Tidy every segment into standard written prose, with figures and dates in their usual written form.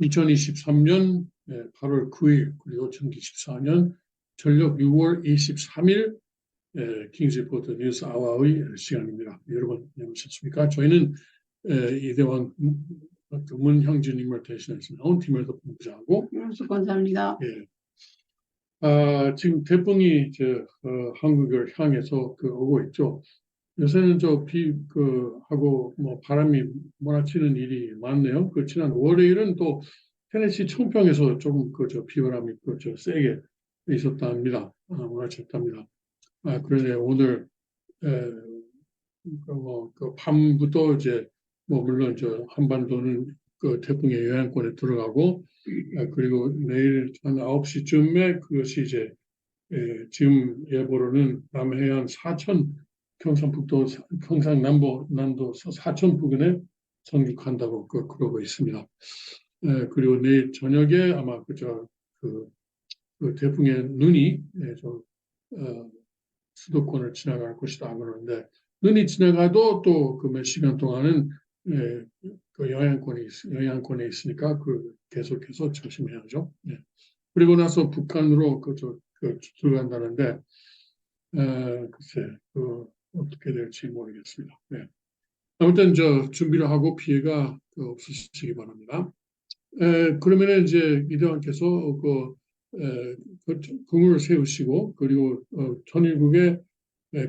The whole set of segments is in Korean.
2023년 8월 9일 그리고 2024년 전력 6월 23일 킹스리포트 뉴스 아워의 시간입니다. 여러분 안녕하셨습니까? 저희는 이대왕 문형진님을 대신해서 나온 팀에서 본부장하고 감사합니다. 지금 태풍이 한국을 향해서 오고 있죠. 요새는 하고 바람이 몰아치는 일이 많네요. 지난 월요일은 또 테네시 청평에서 조금 비바람이 세게 있었답니다. 몰아쳤답니다. 그런데 오늘 밤부터 물론 한반도는 태풍의 영향권에 들어가고 그리고 내일 한 9시쯤에 그것이 지금 예보로는 남해안 사천 경상북도 경상남도 사천 부근에 상륙한다고 그러고 있습니다. 그리고 내일 저녁에 아마 태풍의 눈이 수도권을 지나갈 것이다 그러는데 눈이 지나가도 또 몇 시간 동안은 영향권에 있으니까 계속해서 조심해야죠. 그리고 나서 북한으로 들어간다는데 글쎄 어떻게 될지 모르겠습니다. 아무튼 준비를 하고 피해가 없으시기 바랍니다. 그러면은 이제 이대왕께서 궁을 세우시고 그리고 천일국에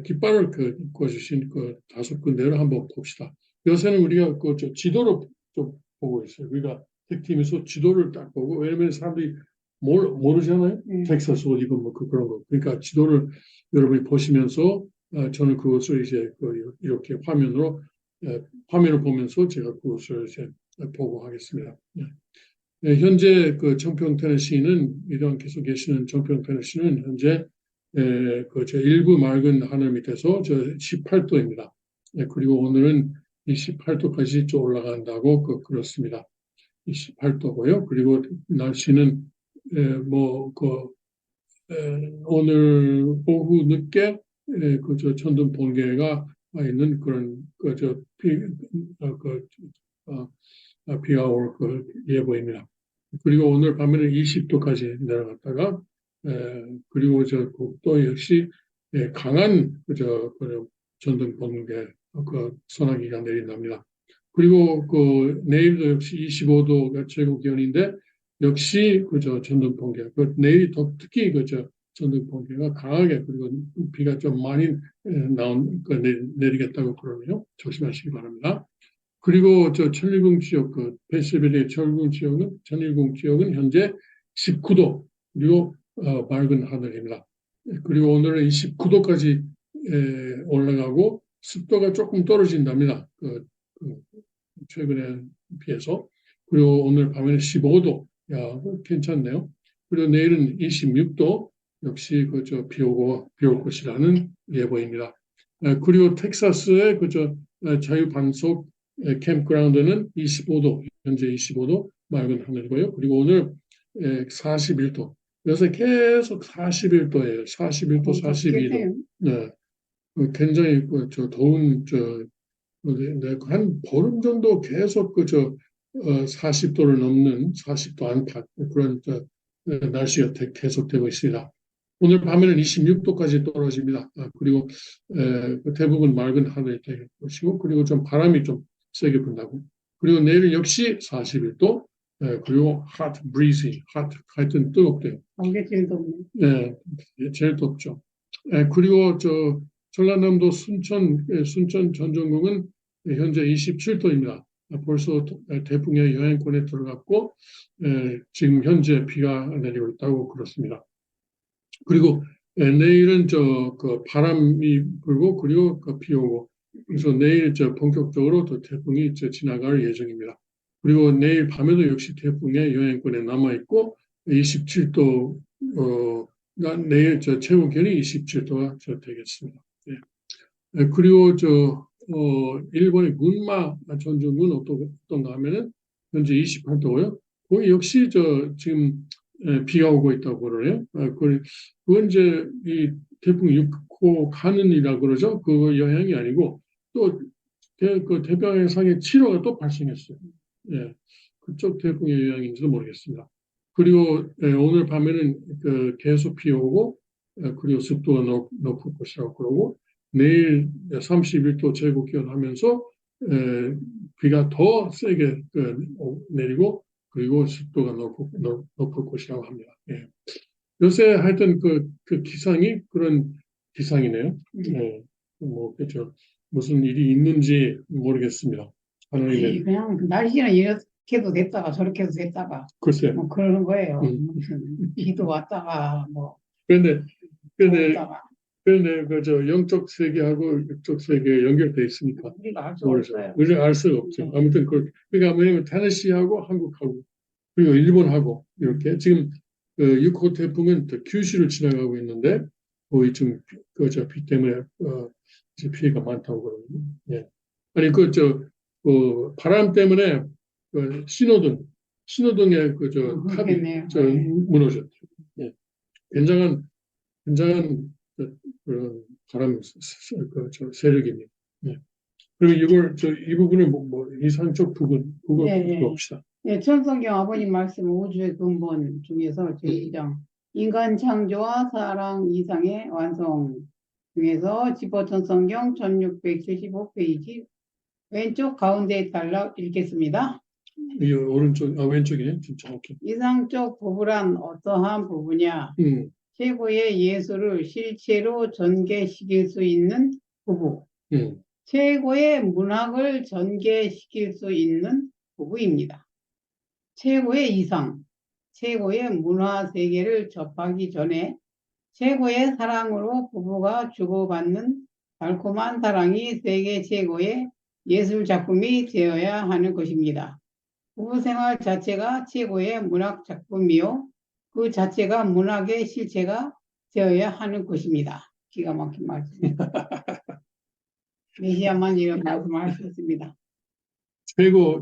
깃발을 꽂으신 5군데를 한번 봅시다. 요새는 우리가 지도를 좀 보고 있어요. 우리가 택팀에서 지도를 딱 보고 왜냐면 사람들이 모르잖아요. 텍사스 어디고 그런 거. 그러니까 지도를 여러분이 보시면서 저는 그것을 이제 이렇게 화면을 보면서 제가 그것을 이제 보고 하겠습니다. 현재 청평 테네시는 이대왕께서 계시는 청평 테네시는 현재 일부 맑은 하늘 밑에서 18도입니다. 그리고 오늘은 28도까지 좀 올라간다고 그렇습니다. 28도고요. 그리고 날씨는 오늘 오후 늦게 천둥 번개가 있는 그런 비가 올 예보입니다. 그리고 오늘 밤에는 20도까지 내려갔다가 그리고 국도 역시 강한 천둥 번개 소나기가 내린답니다. 그리고 내일도 역시 25도가 최고 기온인데 역시 천둥 번개 내일이 특히 천둥 번개가 강하게 그리고 비가 좀 많이 내리겠다고 그러네요. 조심하시기 바랍니다. 그리고 천일궁 지역 펜실베니아 천일궁 지역은 현재 19도 그리고 맑은 하늘입니다. 그리고 오늘은 29도까지 올라가고 습도가 조금 떨어진답니다. 최근에 비해서. 그리고 오늘 밤에는 15도. 괜찮네요. 그리고 내일은 26도. 역시 비 올 것이라는 예보입니다. 그리고 텍사스의 자유반석 캠프그라운드는 25도, 현재 25도 맑은 하늘이고요. 그리고 오늘 41도. 그래서 계속 41도예요. 41도, 42도. 네. 굉장히 더운 한 보름 정도 계속 40도를 넘는 40도 안팎 그런 날씨가 계속되고 있습니다. 오늘 밤에는 26도까지 떨어집니다. 그리고 대부분 맑은 하늘이 될 것이고 그리고 좀 바람이 좀 세게 분다고. 그리고 내일은 역시 41도 그리고 hot breezy, 하여튼 뜨겁대요. 이게 제일 덥네. 네, 제일 덥죠. 그리고 전라남도 순천 전전궁은 현재 27도입니다. 벌써 태풍의 영향권에 들어갔고 지금 현재 비가 내리고 있다고 그렇습니다. 그리고 내일은 바람이 불고 그리고 비 오고 그래서 내일 본격적으로 또 태풍이 지나갈 예정입니다. 그리고 내일 밤에도 역시 태풍의 영향권에 남아 있고 27도 내일 최고 기온이 27도가 되겠습니다. 그리고 일본의 군마 전전군 어떤가 하면은 현재 28도고요. 거기 역시 지금 비가 오고 있다고 그러네요. 그건 이제 이 태풍 6호 가는이라 그러죠. 그 영향이 아니고 또 태평양상에 7호가 또 발생했어요. 그쪽 태풍의 영향인지도 모르겠습니다. 그리고 오늘 밤에는 계속 비 오고 그리고 습도가 높을 것이라고 그러고 내일 31도 최고 기온 하면서 비가 더 세게 내리고 그리고 습도가 높을 것이라고 합니다. 예. 요새 하여튼 그 기상이 그런 기상이네요. 예. 뭐 그렇죠. 무슨 일이 있는지 모르겠습니다. 하나님의 그냥 날씨는 이렇게도 됐다가 저렇게도 됐다가 글쎄. 뭐 그러는 거예요. 음. 무슨 비도 왔다가 뭐 그런데 오다가 그저 영적 세계하고 육적 세계 연결돼 있으니까 우리가 알 수 모르죠. 없어요. 우리가 알 수가 없죠. 아무튼 그러니까 뭐냐면 테네시하고 한국하고 그리고 일본하고 이렇게 지금 6호 태풍은 또 규슈를 지나가고 있는데 거의 좀 그저 비 때문에 이제 피해가 많다고 그러거든요. 예. 아니 바람 때문에 신호등에 탑이 그렇겠네요. 무너졌죠. 예. 굉장한 그런 바람 세력입니다. 예. 그리고 이 부분을 이상적 부분 그거 봅시다. 예, 천성경 아버님 말씀 우주의 근본 중에서 제2장 인간 창조와 사랑 이상의 완성 중에서 집어천성경 1675페이지 왼쪽 가운데 단락 읽겠습니다. 이 오른쪽 왼쪽이네. 진짜 오케이. 이상적 부부란 어떠한 부부냐? 최고의 예술을 실체로 전개시킬 수 있는 부부. 최고의 문학을 전개시킬 수 있는 부부입니다. 최고의 이상, 최고의 문화 세계를 접하기 전에 최고의 사랑으로 부부가 주고받는 달콤한 사랑이 세계 최고의 예술 작품이 되어야 하는 것입니다. 부부 생활 자체가 최고의 문학 작품이요. 그 자체가 문학의 실체가 되어야 하는 것입니다. 기가 막힌 말씀입니다. 메시아만 이런 말씀을 할 수 있습니다.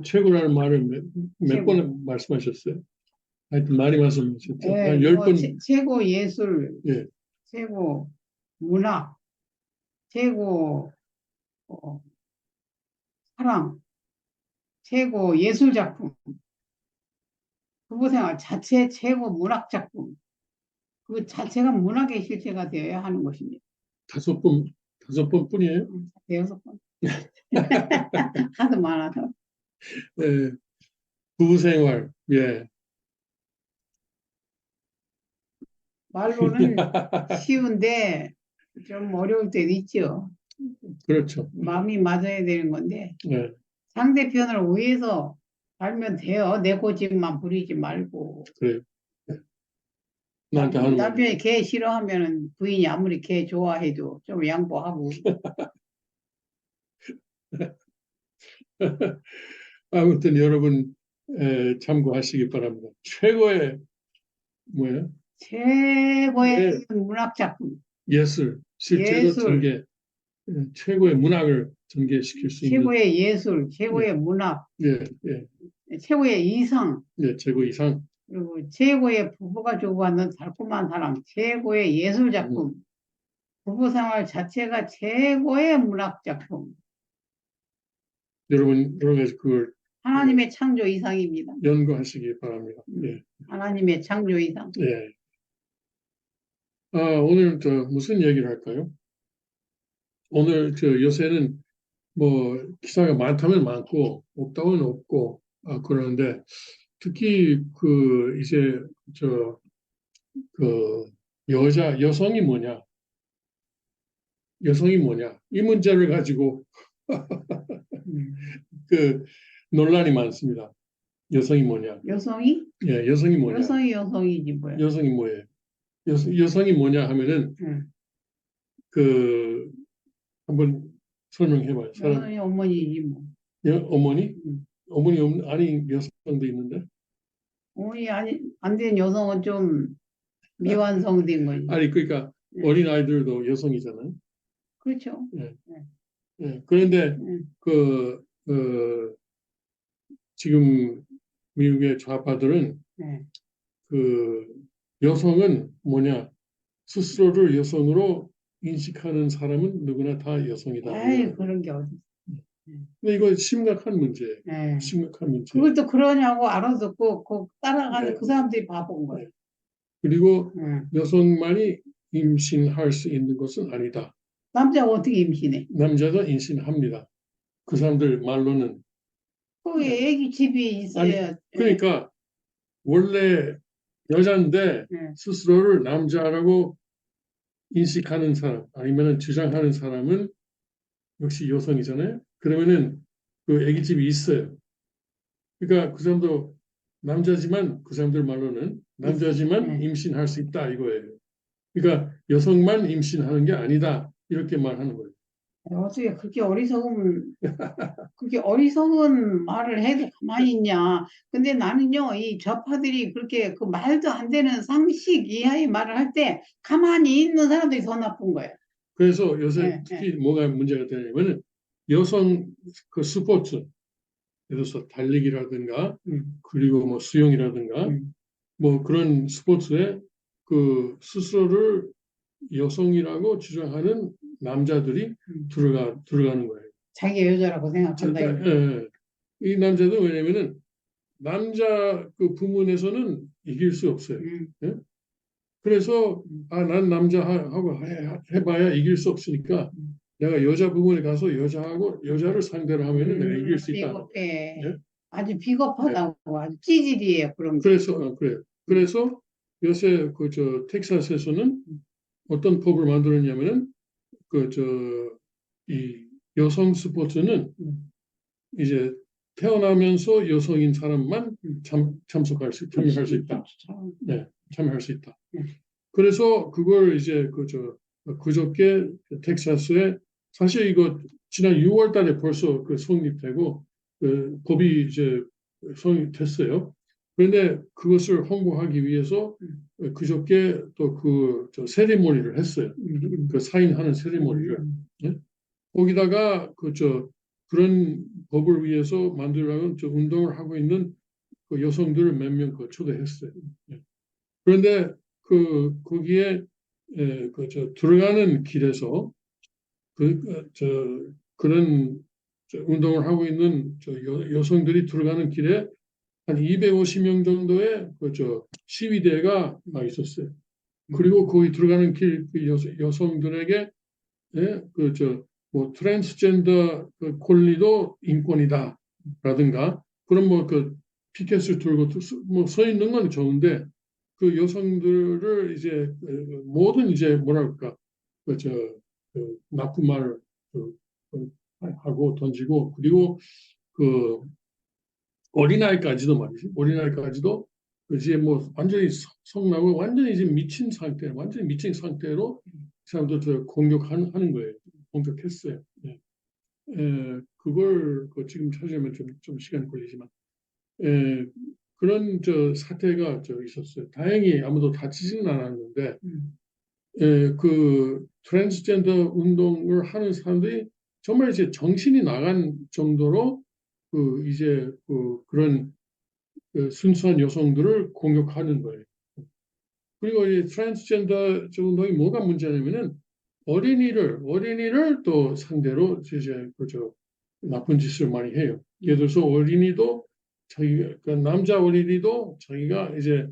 최고라는 말을 몇 번 말씀하셨어요? 하여튼 많이 말씀하셨죠. 예, 한 10번. 최고 예술, 예. 최고 문학, 최고 사랑, 최고 예술 작품, 부부생활 자체 최고 문학 작품, 그 자체가 문학의 실체가 되어야 하는 것입니다. 5번 뿐이에요? 6번. 하도 많아서. 예. 부부생활, 예. 말로는 쉬운데 좀 어려울 때도 있죠. 그렇죠. 마음이 맞아야 되는 건데 예. 상대편을 위해서 살면 돼요. 내 고집만 부리지 말고. 그래요. 예. 나한테 하는 말. 남편이 개 싫어하면 부인이 아무리 개 좋아해도 좀 양보하고. 아무튼 여러분 참고하시기 바랍니다. 최고의 뭐예요? 최고의 문학 작품. 예술, 실제로 전개, 최고의 문학을 전개시킬 수 있는 최고의 예술, 최고의 문학, 최고의 이상, 최고 이상, 그리고 최고의 부부가 주고받는 달콤한 사랑, 최고의 예술 작품, 부부 생활 자체가 최고의 문학 작품. 여러분 여러 가지 그걸 하나님의 창조 이상입니다. 연구하시기 바랍니다. 하나님의 창조 이상. 예. 오늘 무슨 얘기를 할까요? 오늘 요새는 뭐 기사가 많다면 많고 없다면 없고 그러는데 특히 이제 여성이 뭐냐 이 문제를 가지고 논란이 많습니다. 여성이 뭐냐? 여성이? 예, 여성이 뭐냐? 여성이지 뭐야? 여성이 뭐예요? 여성이 뭐냐 하면은 한번 설명해봐요. 여성이 어머니지 뭐. 어머니? 어머니 아니 여성도 있는데? 어머니 안 된 여성은 좀 미완성된 거지. 아니 그러니까 어린 아이들도 여성이잖아요. 그렇죠. 그런데 지금 미국의 좌파들은 여성은 뭐냐? 스스로를 여성으로 인식하는 사람은 누구나 다 여성이다. 아이 그런 게 어디? 근데 이거 심각한 문제예요. 네. 심각한 문제. 그걸 또 그러냐고 알아듣고 그 따라가는 네. 그 사람들이 바본 거예요. 그리고 네. 여성만이 임신할 수 있는 것은 아니다. 남자가 어떻게 임신해? 남자도 임신합니다. 그 사람들 말로는. 거기 애기 집이 있어야. 그러니까 원래 여자인데 네. 스스로를 남자라고 인식하는 사람 아니면 주장하는 사람은 역시 여성이잖아요. 그러면은 그 아기집이 있어요. 그러니까 그 사람도 남자지만 그 사람들 말로는 남자지만 네. 임신할 수 있다 이거예요. 그러니까 여성만 임신하는 게 아니다 이렇게 말하는 거예요. 어떻게 그렇게 어리석은 말을 해도 가만히 있냐. 근데 나는요, 이 좌파들이 그렇게 그 말도 안 되는 상식 이하의 말을 할 때 가만히 있는 사람들이 더 나쁜 거예요. 그래서 요새 네, 특히 뭐가 문제가 되냐면은 여성 그 스포츠, 예를 들어서 달리기라든가 그리고 뭐 수영이라든가 뭐 그런 스포츠에 그 스스로를 여성이라고 주장하는 남자들이 들어가는 거예요. 자기 여자라고 생각한다. 이거. 예, 이 남자들은 왜냐면은 남자 그 부문에서는 이길 수 없어요. 예? 그래서 난 남자하고 해봐야 이길 수 없으니까 내가 여자 부문에 가서 여자를 상대로 하면은 내가 이길 수 있다. 비겁해. 예? 아주 비겁하다고 아주 찌질이에요. 그런 게. 그래요. 그래서 요새 그 저 텍사스에서는 어떤 법을 만들었냐면은 그 저 이 여성 스포츠는 이제 태어나면서 여성인 사람만 참여할 수 있다. 네, 참여할 수 있다. 그래서 그걸 이제 그저께 텍사스에 사실 이거 지난 6월 달에 벌써 그 성립되고 그 법이 이제 성립됐어요. 그런데 그것을 홍보하기 위해서 그저께 또 세리머니를 했어요. 그 사인하는 세리머니를. 예? 거기다가 그런 법을 위해서 만들려는 운동을 하고 있는 그 여성들을 몇 명 초대했어요. 예. 그런데 거기에 들어가는 길에서 그런 운동을 하고 있는 여성들이 들어가는 길에 한 250명 정도의 시위대가 막 있었어요. 그리고 거기 들어가는 길 여성들에게 예, 뭐 트랜스젠더 권리도 인권이다라든가 그런 뭐 피켓을 들고 뭐 서 있는 건 좋은데 그 여성들을 이제 모든 이제 뭐랄까 나쁜 말을 하고 던지고 그리고 그 어린아이까지도 말이지 어린아이까지도 이제 뭐 완전히 성나고 완전히 지금 완전히 미친 상태로 사람들 공격하는 거예요. 공격했어요. 예. 그걸 지금 찾으면 좀 시간 걸리지만 그런 사태가 있었어요. 다행히 아무도 다치지는 않았는데 그 트랜스젠더 운동을 하는 사람들이 정말 이제 정신이 나간 정도로 그런 순수한 여성들을 공격하는 거예요. 그리고 이 트랜스젠더 운동이 뭐가 문제냐면은 어린이를 또 상대로 이제 나쁜 짓을 많이 해요. 예를 들어서 어린이도 남자 어린이도 자기가 이제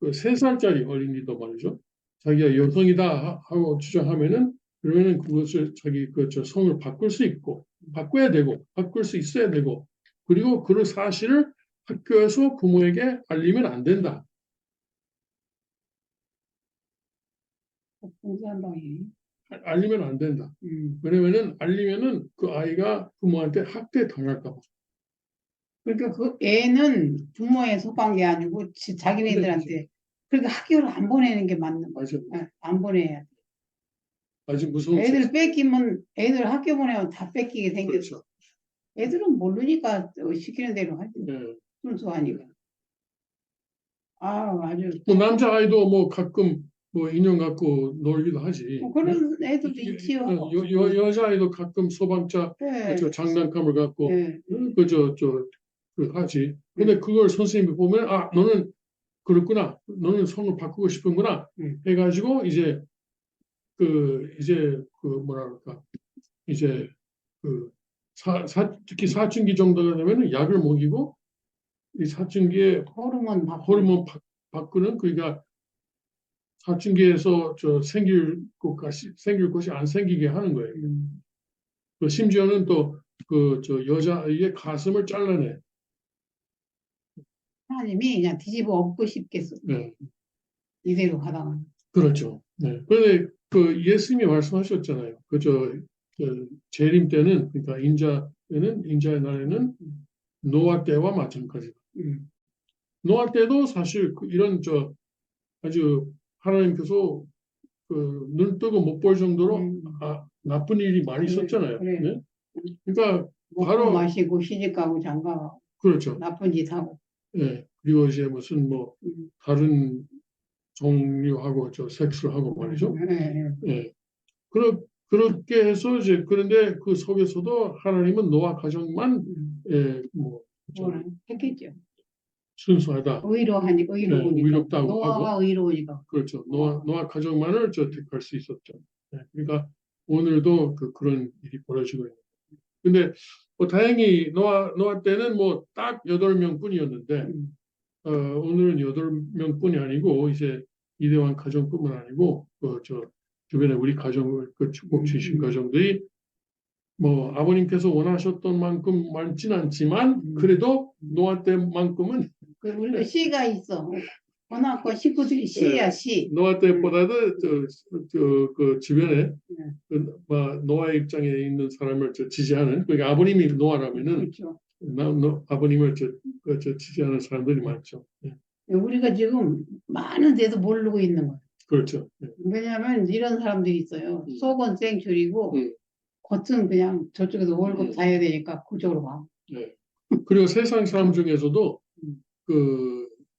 3살짜리 어린이도 말이죠. 자기가 여성이다 하고 주장하면은 그러면은 그것을 자기 성을 바꿀 수 있고 바꿔야 되고 바꿀 수 있어야 되고 그리고 그 사실을 학교에서 부모에게 알리면 안 된다. 공산당이. 알리면 안 된다. 왜냐면은 알리면은 그 아이가 부모한테 학대 당할까 봐. 그러니까 그 애는 부모에 속한 게 아니고 자기네들한테. 그러니까 학교를 안 보내는 게 맞는 거죠. 맞아요. 안 보내야 돼. 아주 무서운 애들 뺏기면 애들 학교 보내면 다 뺏기게 생겼어. 그렇죠. 애들은 모르니까 시키는 대로 하지. 네. 순수하니까. 아주. 뭐 남자 아이도 뭐 가끔 뭐 인형 갖고 놀기도 하지. 그런 애들도 있지요. 여자 아이도 가끔 소방차 네. 장난감을 갖고 네. 하지. 근데 그걸 선생님이 보면 너는 그렇구나. 너는 성을 바꾸고 싶은구나. 해가지고 이제 뭐랄까 이제 특히 사춘기 정도가 되면은 약을 먹이고 이 사춘기에 호르몬 호르몬 바꾸는 그러니까 사춘기에서 생길 것이 안 생기게 하는 거예요. 또 심지어는 또 그 여자아이의 가슴을 잘라내. 하나님이 그냥 뒤집어 엎고 싶겠어. 네, 이대로 가다가. 그렇죠. 네. 그런데 그 예수님이 말씀하셨잖아요. 재림 때는 그러니까 인자의 날에는 노아 때와 마찬가지다. 노아 때도 사실 이런 아주 하나님께서 눈 뜨고 못 볼 정도로 나쁜 일이 많이 그래, 있었잖아요. 그래. 네? 그러니까 먹고 바로 마시고 시집가고 장가가고 그렇죠. 나쁜 짓 하고. 예. 그리고 이제 무슨 뭐 다른 종류하고 섹스를 하고 말이죠. 예. 그렇게 해서 이제 그런데 그 속에서도 하나님은 노아 가정만 뭐를 했겠죠. 순수하다. 의로우니까. 의롭다고 노아가 하고 의로우니까. 그렇죠. 노아 가정만을 택할 수 있었죠. 예. 그러니까 오늘도 그런 일이 벌어지고 있는. 근데 뭐 다행히 노아 때는 뭐 딱 8명뿐이었는데 오늘은 8명뿐이 아니고 이제 이대왕 가정뿐만 아니고 주변에 우리 가정을 축복 주신 가정들이 뭐 아버님께서 원하셨던 만큼 많지는 않지만 그래도 노아 때만큼은 우리가 씨가 있어. 워낙 그 식구들이 씨야 씨. 노아 때보다도 그 주변에 노아 입장에 있는 사람을 지지하는 그러니까 아버님이 노아라면은 그렇죠. 아버님을 지지하는 사람들이 많죠. 예. 우리가 지금 많은데도 모르고 있는 거야. 그렇죠. 예. 왜냐하면 이런 사람들이 있어요. 속은 생출이고 겉은 그냥 저쪽에서 월급 다 해야 되니까 그쪽으로 가. 예. 그리고 세상 사람 중에서도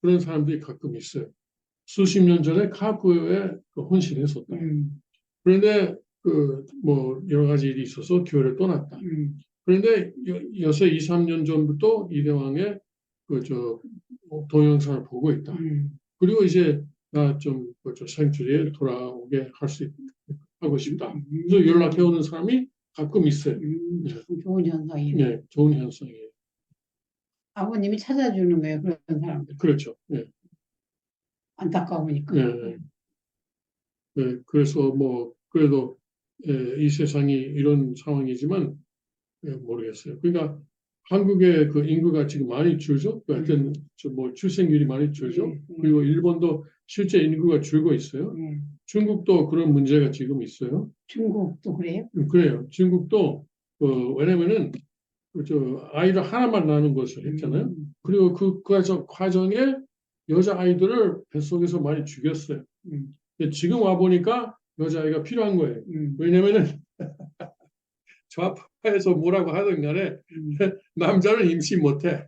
그런 사람들이 가끔 있어요. 수십 년 전에 카프에 혼신했었다. 그런데 뭐 여러 가지 일이 있어서 교회를 떠났다. 그런데 여세 2, 3년 전부터 이대왕의 동영상을 보고 있다. 그리고 이제 나 좀 생출에 돌아오게 하고 싶다. 그래서 연락해 오는 사람이 가끔 있어요. 좋은 현상이에요. 네, 좋은 현상이에요. 아버님이 찾아주는 거예요, 그런 사람들. 그렇죠. 네. 안타까우니까. 네. 네, 그래서 뭐 그래도 이 세상이 이런 상황이지만 모르겠어요. 그러니까 한국의 그 인구가 지금 많이 줄죠. 하여튼 뭐 출생률이 많이 줄죠. 그리고 일본도 실제 인구가 줄고 있어요. 중국도 그런 문제가 지금 있어요. 중국도 그래요? 그래요. 중국도 왜냐면은 아이를 하나만 낳는 것을 했잖아요. 그리고 그 과정에 여자 아이들을 뱃속에서 많이 죽였어요. 근데 지금 와 보니까 여자아이가 필요한 거예요. 왜냐면은 좌파에서 뭐라고 하든 간에 남자는 임신 못해.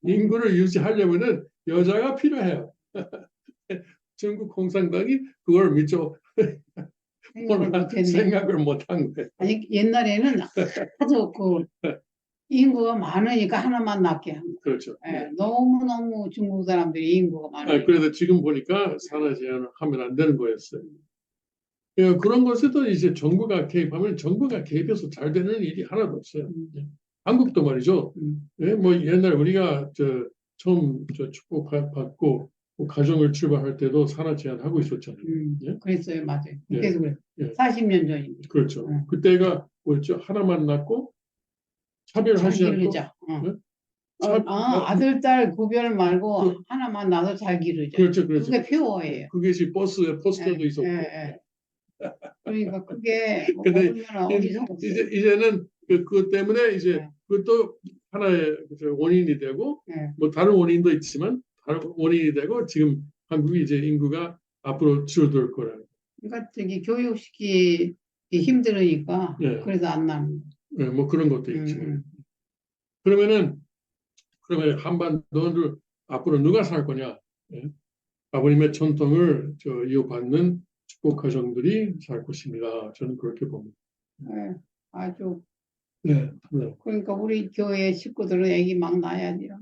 인구를 유지하려면은 여자가 필요해요. 중국 공산당이 그걸 미처 생각을 못한 거예요. 아니 옛날에는 아주 인구가 많으니까 하나만 낳게 한 거예요. 그렇죠. 네. 너무너무 중국 사람들이 인구가 많으니까. 그래도 지금 보니까 산하 제한을 하면 안 되는 거였어요. 그런 것에도 이제 정부가 개입하면 정부가 개입해서 잘 되는 일이 하나도 없어요. 한국도 말이죠. 뭐 옛날 우리가 처음 축복받고 가정을 출발할 때도 산하 제한하고 있었잖아요. 그랬어요, 맞아요. 예. 그때도 그랬어요. 40년 전인데. 그렇죠. 그때가 뭐였죠? 하나만 낳고 차별하지 않고. 아들, 딸 구별 말고 하나만 낳아서 잘 기르자. 그렇죠. 그게 표어예요. 그게 지금 버스에 포스터도 있었고. 그러니까 그게 근데 얼마나 어리석었어요. 이제는 그것 때문에 이제 그것도 하나의 원인이 되고 뭐 다른 원인도 있지만 다른 원인이 되고 지금 한국이 이제 인구가 앞으로 줄어들 거라는. 그러니까 교육시키기 힘들으니까 그래서 안 나는 거. 뭐 그런 것도 있죠. 그러면 한반도를 앞으로 누가 살 거냐? 아버님의 전통을 이어받는 축복 가정들이 살 것입니다. 저는 그렇게 봅니다. 아주. 네. 그러니까 우리 교회 식구들은 애기 막 낳아야 돼요.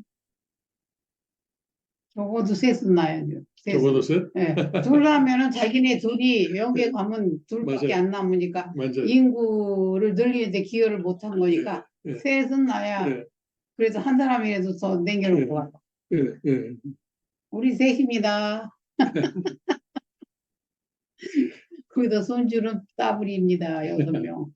적어도 셋은 나야죠. 셋은. 적어도 셋? 예. 둘 하면은 자기네 둘이 여기에 가면 둘밖에 맞아요. 안 남으니까 맞아요. 인구를 늘리는데 기여를 못 한 거니까 예, 셋은 나야. 예, 그래서 한 사람이라도 더 남겨놓고 와. 예, 예. 우리 셋입니다. 거기다 손주는 따블입니다. 6명.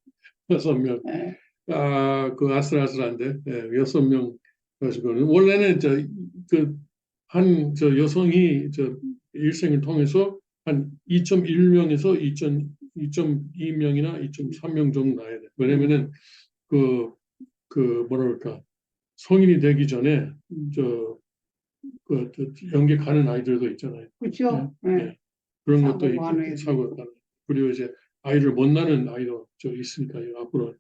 6명. 예. 아, 그 아슬아슬한데, 예, 6명 가지고는 원래는 저 여성이 일생을 통해서 한 2.1명에서 2.2명이나 2.3명 정도 나야 돼. 왜냐면은 뭐라 그럴까, 성인이 되기 전에 저 연계 가는 아이들도 있잖아요. 그렇죠? 예, 예. 예. 그런 것도 사고 있고, 가는 애들. 사고 가는. 그리고 이제 아이를 못 낳는 아이도 있으니까요, 앞으로.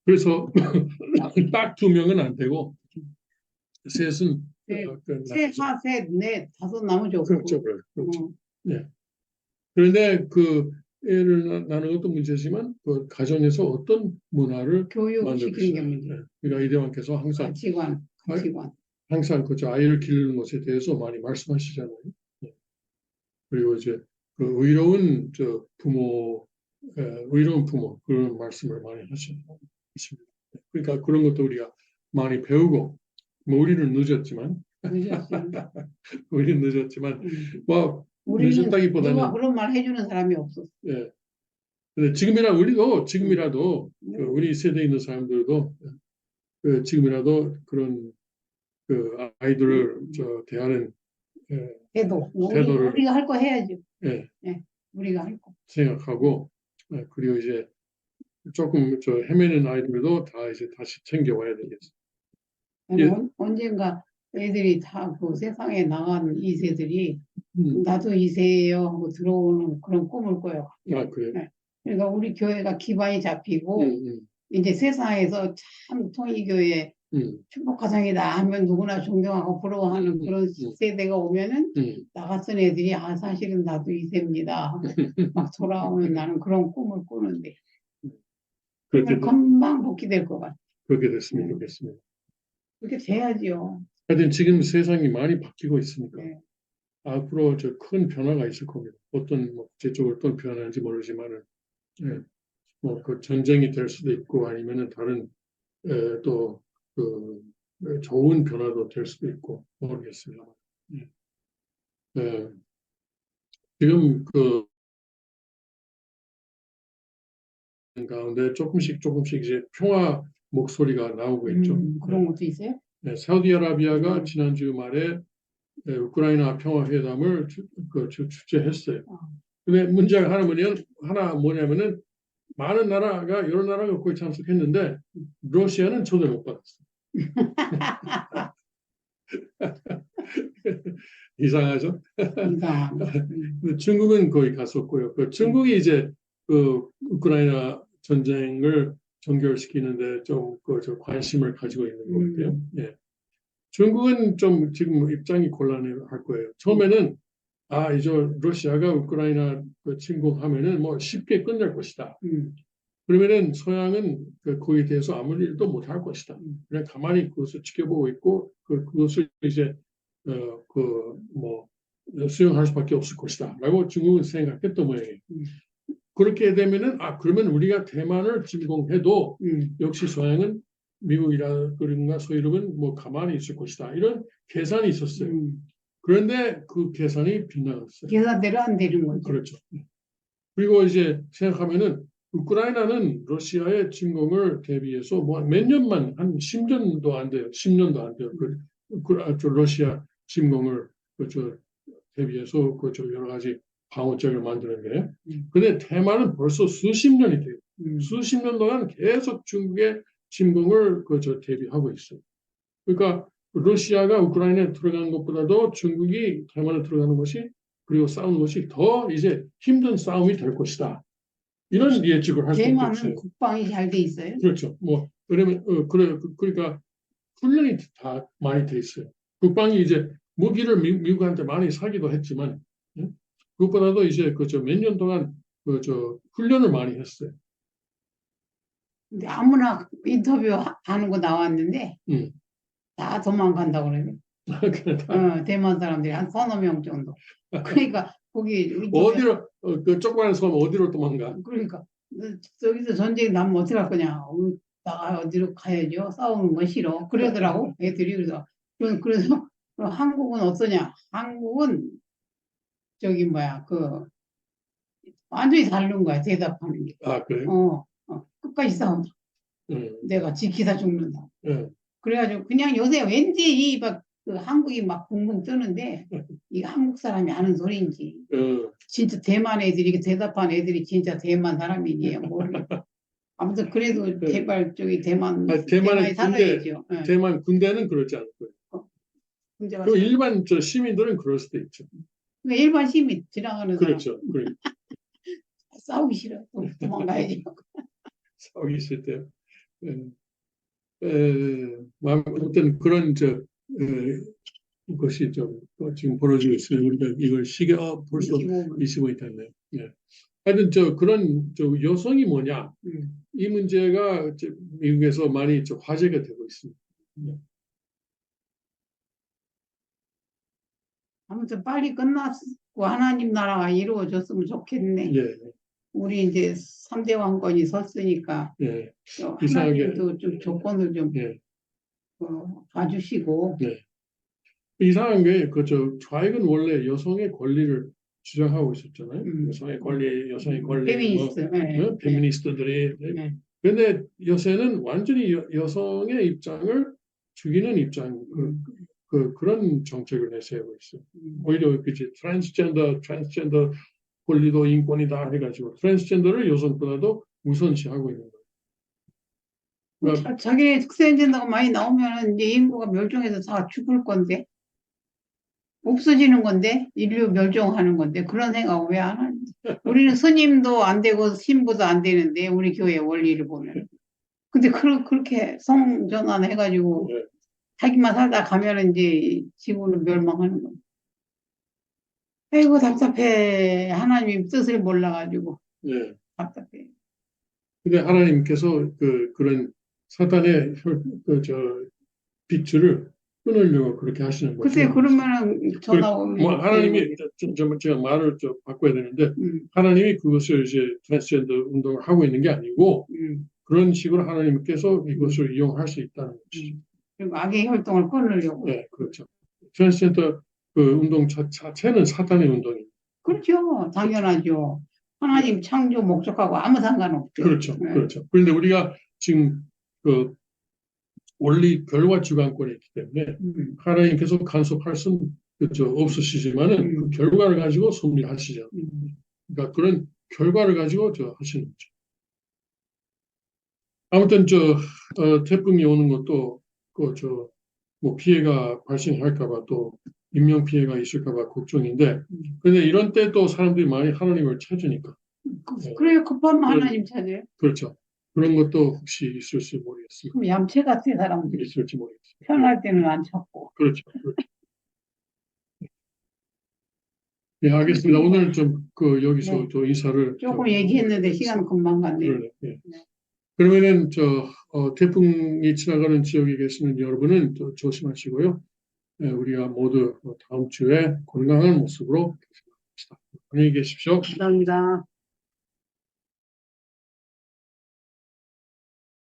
그래서 딱 2명은 안 되고, 셋은 네. 나쁘죠. 셋, 셋, 넷, 다섯 나면 좋고. 그렇죠, 그렇죠. 어. 네. 그런데 그 애를 낳는 것도 문제지만 그 가정에서 어떤 문화를 만들고 교육시키는 게 있어요. 문제. 네. 그러니까 이대왕께서 가치관. 항상 그 아이를 기르는 것에 대해서 많이 말씀하시잖아요. 네. 그리고 이제 그 의로운 부모 그런 말씀을 많이 하십니다. 그러니까 그런 것도 우리가 많이 배우고, 뭐 우리는 늦었지만 늦었어요. 우리는 늦었지만 뭐 우리는 누가 늦었다기보다는 그런 말 해주는 사람이 없었어. 예. 근데 지금이라도 우리 세대에 있는 사람들도 지금이라도 그런 아이들을 대하는 태도를 우리가 할 거 해야죠. 예, 예, 우리가 할 거. 생각하고 그리고 이제 조금 헤매는 아이들도 다 이제 다시 챙겨와야 되겠어요. 예. 언젠가 애들이 다 그 세상에 나간 2세들이 음. 나도 2세예요 하고 들어오는 그런 꿈을 꿔요. 아, 그래요? 네. 그러니까 우리 교회가 기반이 잡히고 이제 세상에서 참 통일교회 축복가정이다 하면 누구나 존경하고 부러워하는 그런 세대가 오면은 나 같은 애들이 사실은 나도 2세입니다 하고 막 돌아오면 나는 그런 꿈을 꾸는데 그러면 금방 복귀될 것 같아. 그렇게 됐으면 좋겠습니다. 그렇게 돼야지요. 하여튼 지금 세상이 많이 바뀌고 있으니까 네. 앞으로 큰 변화가 있을 겁니다. 어떤 국제적으로 어떤 변화인지 모르지만은 그 전쟁이 될 수도 있고 아니면은 다른 또 좋은 변화도 될 수도 있고 모르겠습니다. 지금 가운데 조금씩 이제 평화 목소리가 나오고 있죠. 그런 것도 있어요? 네, 사우디아라비아가 지난주 말에 우크라이나 평화회담을 주재했어요. 근데 문제가 하나 뭐냐면은 많은 나라가 여러 나라가 거기 참석했는데 러시아는 초대 못 받았어요. 이상하죠? 중국은 거의 갔었고요. 중국이 이제 우크라이나 전쟁을 종결시키는데 좀 관심을 가지고 있는 것 같아요. 예. 중국은 좀 지금 입장이 곤란할 거예요. 처음에는 이제 러시아가 우크라이나 침공하면은 뭐 쉽게 끝날 것이다. 그러면은 서양은 거기에 대해서 아무 일도 못 할 것이다. 그냥 가만히 그것을 지켜보고 있고 그것을 이제 수용할 수밖에 없을 것이다.라고 중국은 생각했던 모양이에요. 그렇게 되면은 그러면 우리가 대만을 침공해도 역시 서양은 미국이라든가 소유럽은 뭐 가만히 있을 것이다. 이런 계산이 있었어요. 그런데 그 계산이 빗나갔어요. 계산대로 안 되는 거죠. 그렇죠. 그리고 이제 생각하면은 우크라이나는 러시아의 침공을 대비해서 뭐 몇 년만 한 10년도 안 돼요. 10년도 안 돼요. 러시아 침공을 대비해서 여러 가지 방어책을 만드는 게. 근데 대만은 벌써 수십 년이 돼요. 수십 년 동안 계속 중국의 침공을 대비하고 있어요. 그러니까 러시아가 우크라이나에 들어가는 것보다도 중국이 대만에 들어가는 것이 그리고 싸우는 것이 더 이제 힘든 싸움이 될 것이다. 이런 예측을 할 수밖에 없어요. 대만은 국방이 잘 돼 있어요. 그렇죠. 왜냐면 그러니까 훈련이 다 많이 돼 있어요. 국방이 이제 무기를 미국한테 많이 사기도 했지만 그것보다도 이제 몇 년 동안 훈련을 많이 했어요. 근데 아무나 인터뷰 하는 거 나왔는데 다 도망간다고 그래요. 대만 사람들이 한 4~5명 정도. 그러니까 거기 이쪽에 어디로 그 조그마한 섬 어디로 도망가? 그러니까 저기서 전쟁 나면 어떡할 거냐. 나가 어디로 가야죠. 싸우는 건 싫어. 그러더라고 애들이. 그래서 한국은 어떠냐? 한국은 저기 뭐야 그 완전히 다른 거야 대답하는 게. 아, 그래요? 끝까지 싸운다. 내가 지키다 죽는다. 예. 그래가지고 그냥 요새 왠지 그 한국이 막 붕붕 뜨는데 이게 한국 사람이 하는 소리인지 진짜 대만 애들이 이렇게 대답한 애들이 진짜 대만 사람이니 모르겠어. 아무튼 그래도 제발 저기 대만에 대만의 살아야죠. 예. 대만 군대는 그렇지 않을 거예요. 문제가 그리고 일반 저 시민들은 그럴 수도 있죠. 그러니까 일반 시민 지나가는 그렇죠. 사람 싸우기 싫어. 도망가야지. 싸우기 있을 때. 아무튼 그런 것이 좀 지금 벌어지고 있어요. 우리가 이걸 시계 벌써 25분 됐네요. 예. 하여튼 그런 여성이 뭐냐 이 문제가 미국에서 많이 화제가 되고 있습니다. 아무튼 빨리 끝났고 하나님 나라가 이루어졌으면 좋겠네. 예. 우리 이제 3대 왕권이 섰으니까 예. 하나님도 좀 조건을 좀 예. 봐주시고. 예. 이상한 게 좌익은 원래 여성의 권리를 주장하고 있었잖아요. 여성의 권리, 페미니스트, 페미니스트들이. 그런데 요새는 완전히 여성의 입장을 죽이는 입장, 그런 정책을 내세우고 있어요. 오히려 트랜스젠더 권리도 인권이다 해가지고 트랜스젠더를 여성보다도 우선시하고 있는 거예요. 그러니까 자기네 트랜스젠더가 많이 나오면 이제 인구가 멸종해서 다 죽을 건데. 없어지는 건데 인류 멸종하는 건데 그런 생각 왜 안 하는지. 우리는 스님도 안 되고 신부도 안 되는데 우리 교회 원리를 보면 근데 그렇게 성 전환해가지고 자기만 살다 가면은 이제 지구는 멸망하는 거야. 아이고 답답해. 하나님 뜻을 몰라가지고 답답해. 근데 하나님께서 그런 사탄의 빗줄을 끊으려고 그렇게 하시는 거죠. 그때 그러면은 전화 오면 하나님이 제가 말을 좀 바꿔야 되는데 하나님이 그것을 이제 트랜스젠더 운동을 하고 있는 게 아니고 그런 식으로 하나님께서 이것을 이용할 수 있다는 것이죠. 그리고 악의 활동을 끊으려고. 네, 그렇죠. 트랜스젠더 운동 자체는 사탄의 운동입니다. 그렇죠, 당연하죠. 하나님 창조 목적하고 아무 상관없죠. 그렇죠, 그렇죠. 그런데 우리가 지금 원리 결과 주관권이 있기 때문에 하나님께서 간섭할 수는 없으시지만은 그 결과를 가지고 섭리를 하시죠. 그러니까 그런 결과를 가지고 하시는 거죠. 아무튼 태풍이 오는 것도 뭐 피해가 발생할까봐 또 인명 피해가 있을까봐 걱정인데 그런데 이런 때 또 사람들이 많이 하나님을 찾으니까. 그래요, 급하면 하나님 찾아요. 그렇죠. 그런 것도 혹시 있을지 모르겠습니다. 그럼 얌체 같은 사람들이 있을지 모르겠습니다. 편할 때는 안 찾고. 그렇죠. 네, 알겠습니다. 오늘 여기서 인사를 조금 얘기했는데 시간 금방 갔네요. 네. 그러면은 태풍이 지나가는 지역에 계시는 여러분은 조심하시고요. 네, 우리가 모두 다음 주에 건강한 모습으로 뵙시다. 안녕히 계십시오. 감사합니다.